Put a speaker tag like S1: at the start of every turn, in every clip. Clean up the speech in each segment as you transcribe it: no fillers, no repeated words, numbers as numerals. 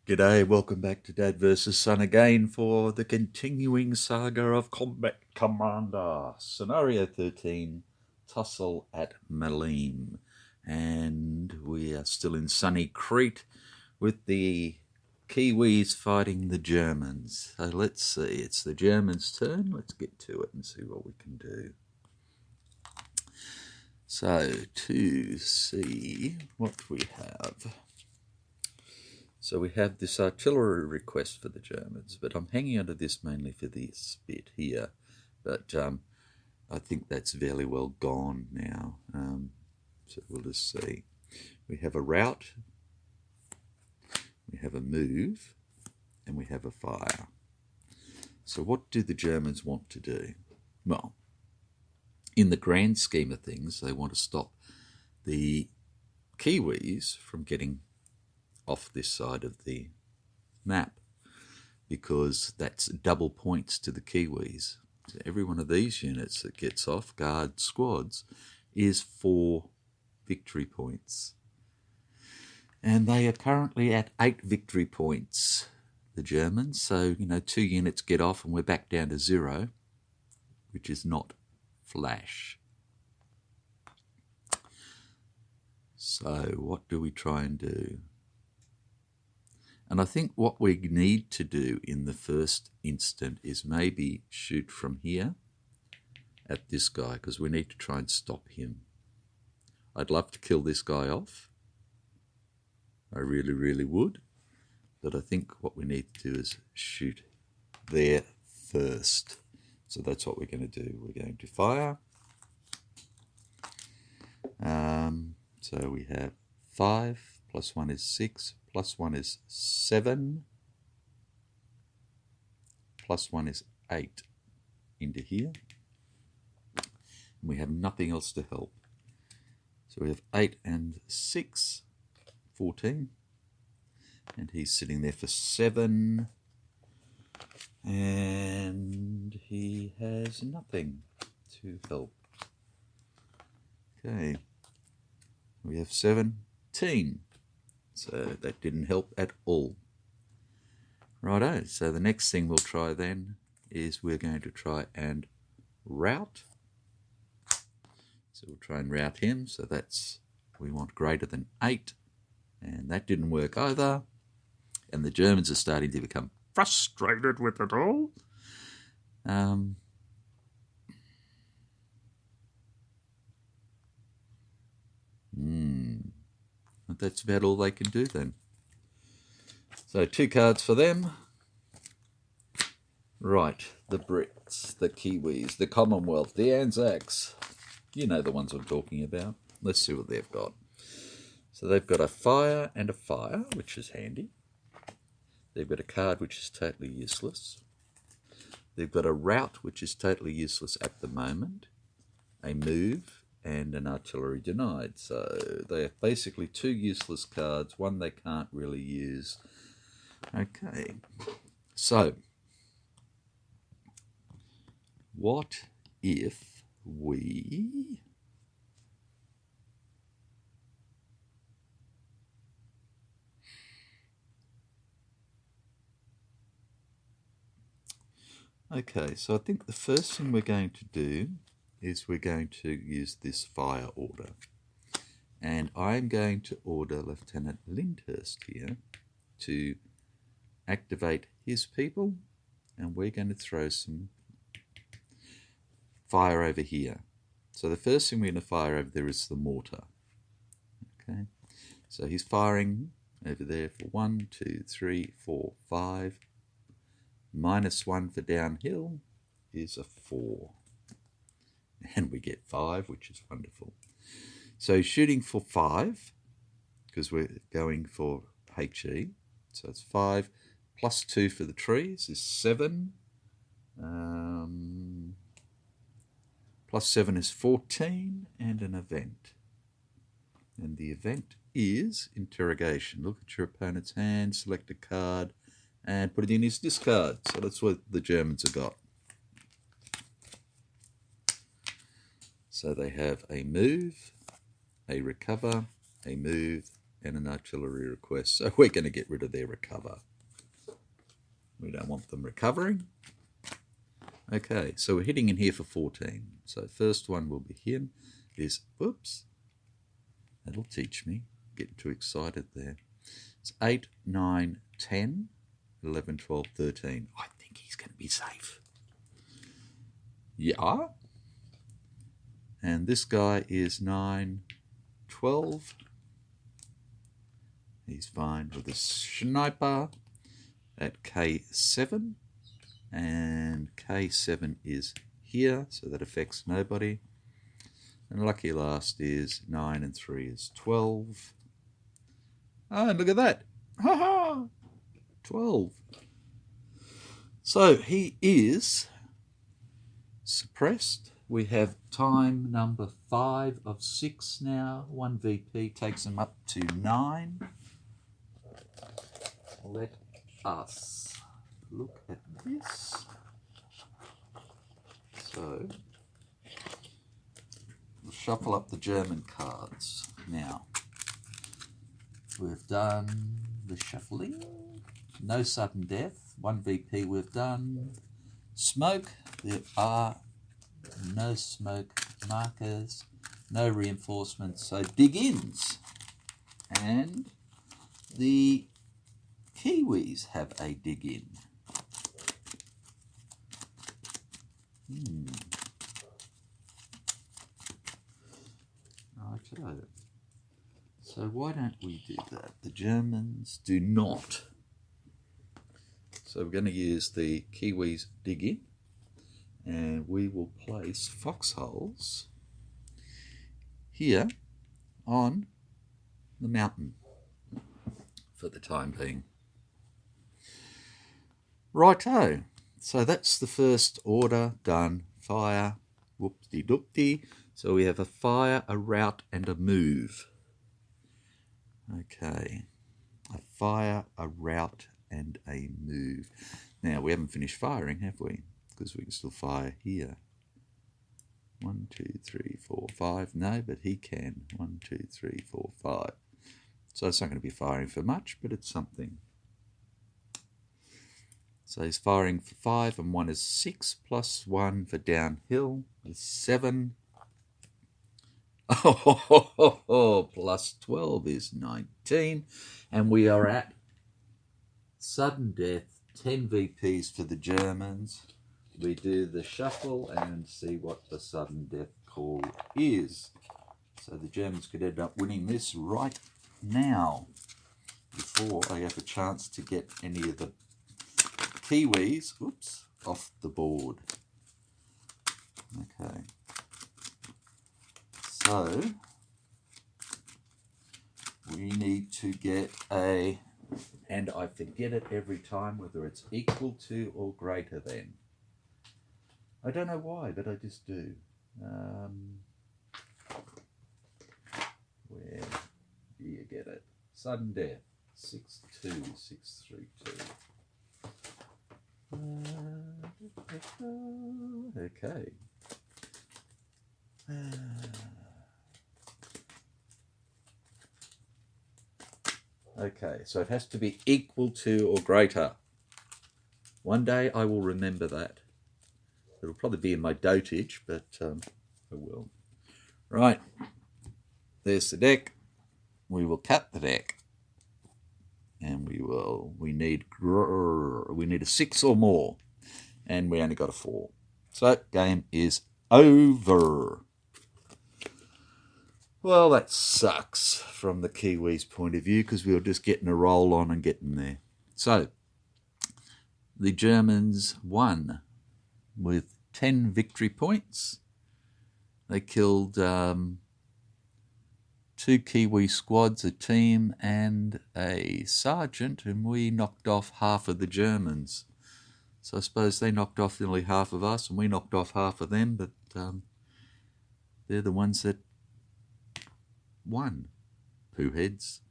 S1: G'day, welcome back to Dad vs. Son again for the continuing saga of Combat Commander. Scenario 13, Tussle at Maleme. And we are still in sunny Crete with the Kiwis fighting the Germans. So let's see, it's the Germans' turn. Let's get to it and see what we can do. So, to see what we have. So we have this artillery request for the Germans, but I'm hanging onto this mainly for this bit here. But I think that's fairly well gone now. So we'll just see. We have a rout, we have a move, and we have a fire. So what do the Germans want to do? Well, in the grand scheme of things, they want to stop the Kiwis from getting off this side of the map, because that's double points to the Kiwis. So every one of these units that gets off guard squads is 4 victory points. And they are currently at 8 victory points, the Germans. So, 2 units get off and we're back down to 0, which is not flash. So what do we try and do? And I think what we need to do in the first instant is maybe shoot from here at this guy, because we need to try and stop him. I'd love to kill this guy off. I really, really would. But I think what we need to do is shoot there first. So that's what we're going to do. We're going to fire. So we have 5, plus 1 is 6, plus 1 is 7, plus 1 is 8 into here. And we have nothing else to help. So we have 8 and 6, 14. And he's sitting there for 7. And he has nothing to help. Okay. We have 17. So that didn't help at all. Righto, so the next thing we'll try then is we're going to try and rout. So we'll try and rout him. So that's, we want greater than 8. And that didn't work either. And the Germans are starting to become frustrated with it all. But that's about all they can do then. So 2 cards for them. Right, the Brits, the Kiwis, the Commonwealth, the Anzacs. You know the ones I'm talking about. Let's see what they've got. So they've got a fire and a fire, which is handy. They've got a card which is totally useless. They've got a rout, which is totally useless at the moment. A move and an artillery denied. So they have basically 2 useless cards, one they can't really use. Okay, so what if we Okay, so I think the first thing we're going to do is we're going to use this fire order. And I'm going to order Lieutenant Lyndhurst here to activate his people, and we're going to throw some fire over here. So the first thing we're going to fire over there is the mortar. Okay, so he's firing over there for 1, 2, 3, 4, 5. -1 for downhill is a 4. And we get 5, which is wonderful. So shooting for 5, because we're going for HE. So it's 5 plus 2 for the trees is 7. Plus 7 is 14, and an event. And the event is interrogation. Look at your opponent's hand, select a card, and put it in his discard. So that's what the Germans have got. So they have a move, a recover, a move, and an artillery request. So we're going to get rid of their recover. We don't want them recovering. Okay, so we're hitting in here for 14. So first one will be him. Is, oops, that'll teach me. Getting too excited there. It's 8, 9, 10, 11, 12, 13. I think he's going to be safe. Yeah. And this guy is 9, 12. He's fine with a sniper at K7. And K7 is here, so that affects nobody. And lucky last is 9 and 3 is 12. Oh, and look at that. Ha ha! 12. So he is suppressed. We have time number 5 of 6 now. 1 VP takes him up to 9. Let us look at this. So we'll shuffle up the German cards now. We've done the shuffling. No sudden death. 1 VP we've done. Smoke. There are no smoke markers. No reinforcements. So dig-ins. And the Kiwis have a dig-in. Righto. So why don't we do that? The Germans do not. So we're going to use the Kiwis dig-in, and we will place foxholes here on the mountain for the time being. Righto. So that's the first order done. Fire. Whoop-de-doop-de. So we have a fire, a rout, and a move. Okay. A fire, a rout, and a move. Now, we haven't finished firing, have we? Because we can still fire here. 1, 2, 3, 4, 5. No, but he can. 1, 2, 3, 4, 5. So it's not going to be firing for much, but it's something. So he's firing for 5, and 1 is 6, plus 1 for downhill is 7. Oh, plus 12 is 19. And we are at sudden death, 10 VPs for the Germans. We do the shuffle and see what the sudden death call is. So the Germans could end up winning this right now before I have a chance to get any of the Kiwis, off the board. Okay. So we need to get a, and I forget it every time, whether it's equal to or greater than. I don't know why, but I just do. Where do you get it? Sudden death, 62632. Okay. Okay, so it has to be equal to or greater. One day I will remember that. It'll probably be in my dotage, but I will. Right, there's the deck. We will cut the deck, and we need a 6 or more, and we only got a 4. So game is over. Well, that sucks from the Kiwis' point of view, because we were just getting a roll on and getting there. So the Germans won with 10 victory points. They killed 2 Kiwi squads, a team and a sergeant, and we knocked off half of the Germans. So I suppose they knocked off nearly half of us and we knocked off half of them, but they're the ones that won. Pooh heads.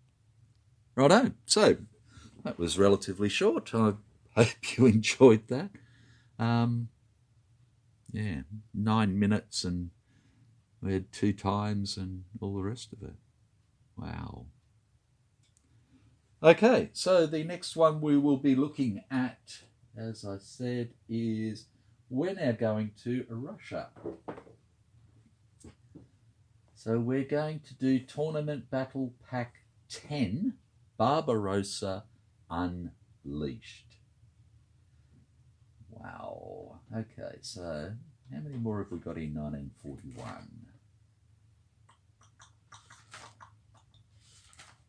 S1: Righto, so that was relatively short. I hope you enjoyed that. 9 minutes, and we had 2 times and all the rest of it. Wow. Okay, so the next one we will be looking at, as I said, is we're now going to Russia. So we're going to do Tournament Battle Pack 10, Barbarossa Unleashed. Wow. Okay, so how many more have we got in 1941?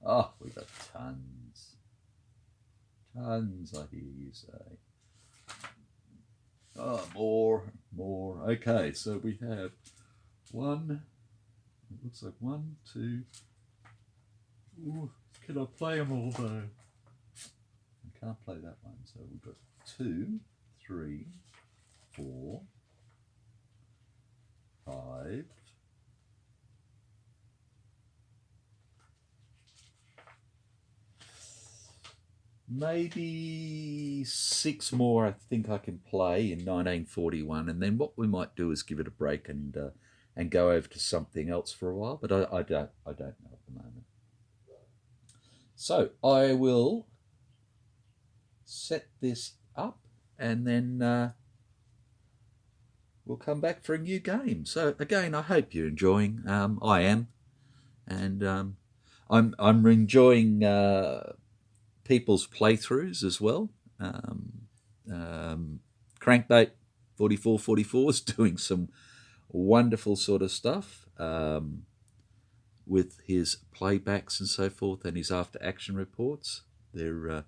S1: Oh, we got tons. Tons, I hear you say. Oh, more. Okay, so we have one. It looks like one, two. Ooh, can I play them all though? I can't play that one. So we've got 2, 3, 4, 5. Maybe 6 more I think I can play in 1941, and then what we might do is give it a break and go over to something else for a while, but I don't know at the moment. So I will set this up and then we'll come back for a new game. So again, I hope you're enjoying. I am, and I'm enjoying people's playthroughs as well. Crankbait 4444 is doing some wonderful sort of stuff with his playbacks and so forth, and his after action reports. They're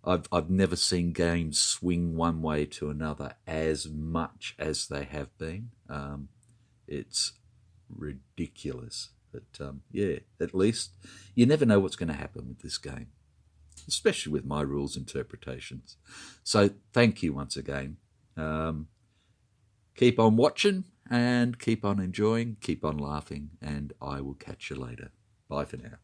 S1: I've never seen games swing one way to another as much as they have been. It's ridiculous. But yeah, at least you never know what's going to happen with this game, especially with my rules interpretations. So thank you once again. Keep on watching and keep on enjoying, keep on laughing, and I will catch you later. Bye for now.